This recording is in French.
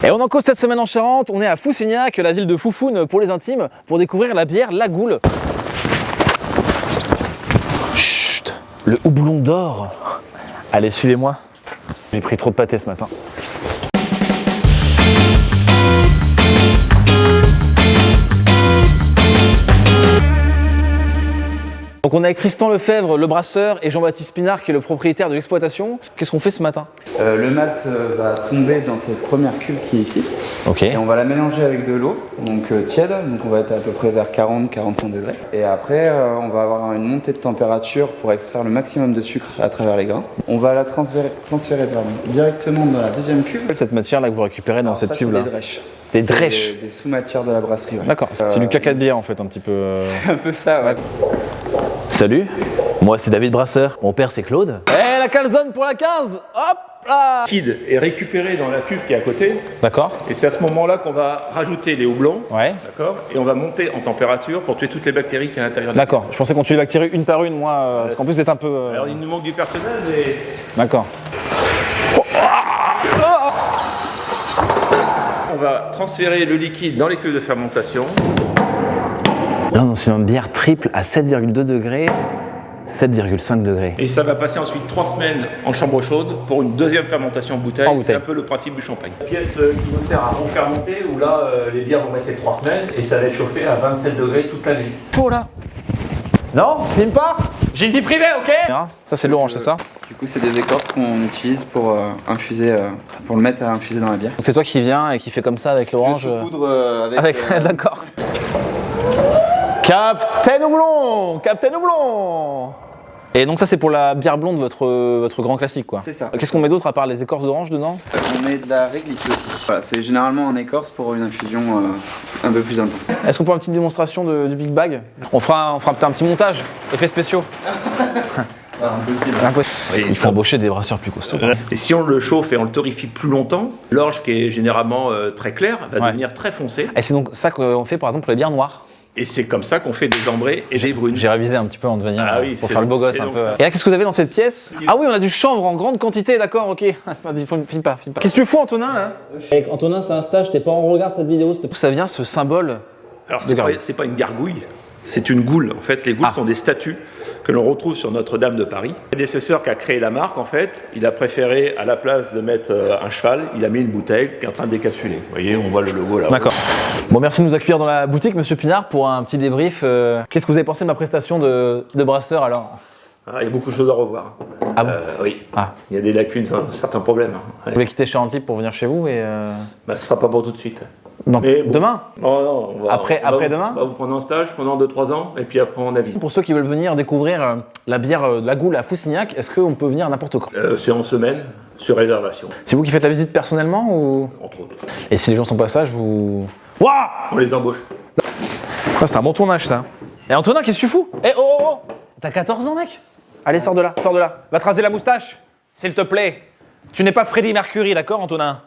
Et on en cause cette semaine en Charente, on est à Foussignac, la ville de Foufoune pour les intimes, pour découvrir la bière La Goule. Chut, le houblon d'or. Allez, suivez-moi. J'ai pris trop de pâté ce matin. Donc on est avec Tristan Lefebvre, le brasseur, et Jean-Baptiste Pinard, qui est le propriétaire de l'exploitation. Qu'est-ce qu'on fait ce matin? Le malt va tomber dans cette première cuve qui est ici. Ok. Et on va la mélanger avec de l'eau, donc tiède, donc on va être à peu près vers 40-45 degrés. Et après, on va avoir une montée de température pour extraire le maximum de sucre à travers les grains. On va la transférer directement dans la deuxième cuve. Cette matière-là que vous récupérez dans cette cuve-là. Des drèches. Des drèches. Des sous-matières de la brasserie. Ouais. D'accord. C'est du caca de bière en fait, un petit peu. C'est un peu ça, ouais. Salut, moi c'est David Brasseur, mon père c'est Claude. Eh, la calzone pour la 15. Hop là. Le liquide est récupéré dans la cuve qui est à côté. D'accord. Et c'est à ce moment-là qu'on va rajouter les houblons. Ouais. D'accord. Et on va monter en température pour tuer toutes les bactéries qui sont à l'intérieur de la cuve. D'accord, je pensais qu'on tuait les bactéries une par une, moi, parce qu'en plus c'est un peu... Alors il nous manque du personnel, mais... D'accord. On va transférer le liquide dans les cuves de fermentation. Là on est dans une bière triple à 7,2 degrés, 7,5 degrés. Et ça va passer ensuite 3 semaines en chambre chaude pour une deuxième fermentation en bouteille. En bouteille. C'est un peu le principe du champagne. La pièce qui nous sert à refermenter, où là les bières vont rester 3 semaines et ça va être chauffé à 27 degrés toute l'année. Chaud là. Non, filme pas. J'ai une vie privée, ok. Ça c'est de l'orange, c'est ça? Du coup, c'est des écorces qu'on utilise pour infuser, pour le mettre à infuser dans la bière. Donc c'est toi qui viens et qui fait comme ça avec l'orange. Poudre avec... D'accord. Captain Houblon, Captain Houblon. Et donc ça c'est pour la bière blonde, votre grand classique quoi. C'est ça. Qu'est-ce qu'on met d'autre à part les écorces d'orange dedans? On met de la réglisse aussi. Voilà, c'est généralement en écorce pour une infusion un peu plus intense. Est-ce qu'on peut avoir une petite démonstration du Big Bag? On fera un petit montage, effets spéciaux. Impossible. Impossible. Il faut embaucher des brasseurs plus costauds. Et si on le chauffe et on le torréfie plus longtemps, l'orge qui est généralement très claire va devenir très foncée. Et c'est donc ça qu'on fait par exemple pour les bières noires. Et c'est comme ça qu'on fait des ambrés et des brunes. J'ai révisé un petit peu en devenir pour faire le beau gosse un peu. Ça. Et là qu'est-ce que vous avez dans cette pièce? Ah oui, on a du chanvre en grande quantité, d'accord, ok. Filme pas. Qu'est-ce que tu fous Antonin là? Antonin c'est un stage, t'es pas en regard cette vidéo. D'où ça vient ce symbole? Alors c'est pas une gargouille, c'est une goule. En fait, les goules sont des statues que l'on retrouve sur Notre-Dame de Paris. Le prédécesseur qui a créé la marque, en fait, il a préféré, à la place de mettre un cheval, il a mis une bouteille qui est en train de décapsuler. Vous voyez, on voit le logo là. D'accord. Bon, merci de nous accueillir dans la boutique, Monsieur Pinard, pour un petit débrief. Qu'est-ce que vous avez pensé de ma prestation de brasseur alors? Il y a beaucoup de choses à revoir. Ah bon? Oui. Ah. Il y a des lacunes, certains problèmes. Vous voulez quitter Charente-Libre pour venir chez vous et Ce ne sera pas pour tout de suite. Donc, Mais bon, demain? Non, Après demain? On va vous prendre en stage pendant 2-3 ans et puis après on avise. Pour ceux qui veulent venir découvrir la bière La Goule à Foussignac, est-ce qu'on peut venir n'importe quand? C'est en semaine, sur réservation. C'est vous qui faites la visite personnellement ou? Entre autres. Et si les gens sont pas sages, vous... Wouah! On les embauche. C'est un bon tournage ça. Et Antonin, qu'est-ce que tu fous? Eh oh! T'as 14 ans mec? Allez, sors de là. Va te raser la moustache, s'il te plaît. Tu n'es pas Freddie Mercury, d'accord Antonin?